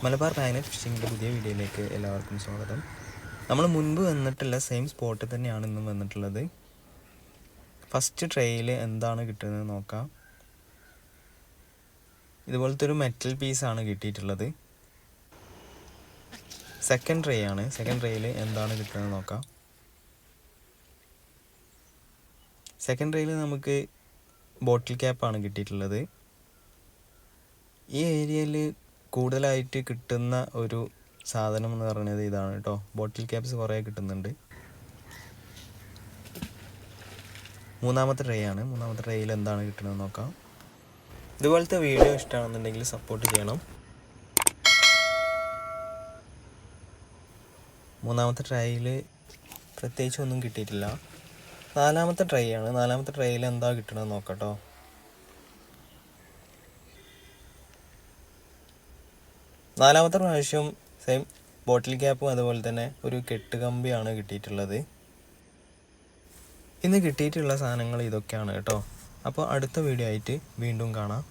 Malabar magnet ഫിഷിങ്ങിൻ്റെ പുതിയ വീഡിയോയിലേക്ക് എല്ലാവർക്കും സ്വാഗതം. നമ്മൾ മുൻപ് വന്നിട്ടുള്ള സെയിം സ്പോട്ടിൽ തന്നെയാണ് ഇന്നും വന്നിട്ടുള്ളത്. ഫസ്റ്റ് ട്രേയിൽ എന്താണ് കിട്ടുന്നത് നോക്കാം. ഇതുപോലത്തെ ഒരു മെറ്റൽ പീസാണ് കിട്ടിയിട്ടുള്ളത്. സെക്കൻഡ് ട്രേ ആണ്. സെക്കൻഡ് ട്രേയിൽ എന്താണ് കിട്ടുന്നത് നോക്കാം. സെക്കൻഡ് ട്രേയിൽ നമുക്ക് ബോട്ടിൽ ക്യാപ്പാണ് കിട്ടിയിട്ടുള്ളത്. ഈ ഏരിയയിൽ കൂടുതലായിട്ട് കിട്ടുന്ന ഒരു സാധനം എന്ന് പറയുന്നത് ഇതാണ് കേട്ടോ. ബോട്ടിൽ ക്യാപ്സ് കുറേ കിട്ടുന്നുണ്ട്. മൂന്നാമത്തെ ട്രേ ആണ്. മൂന്നാമത്തെ ട്രേയിൽ എന്താണ് കിട്ടുന്നത് നോക്കാം. ഇതുപോലത്തെ വീഡിയോ ഇഷ്ടമാണെന്നുണ്ടെങ്കിൽ സപ്പോർട്ട് ചെയ്യണം. മൂന്നാമത്തെ ട്രേയിൽ പ്രത്യേകിച്ച് ഒന്നും കിട്ടിയിട്ടില്ല. നാലാമത്തെ ട്രേ ആണ്. നാലാമത്തെ ട്രേയിൽ എന്താ കിട്ടണമെന്ന് നോക്കാം കേട്ടോ. നാലാമത്തെ പ്രാവശ്യം സെയിം ബോട്ടിൽ ക്യാപ്പും അതുപോലെ തന്നെ ഒരു കെട്ടുകമ്പിയാണ് കിട്ടിയിട്ടുള്ളത്. ഇന്ന് കിട്ടിയിട്ടുള്ള സാധനങ്ങൾ ഇതൊക്കെയാണ് കേട്ടോ. അപ്പോൾ അടുത്ത വീഡിയോ ആയിട്ട് വീണ്ടും കാണാം.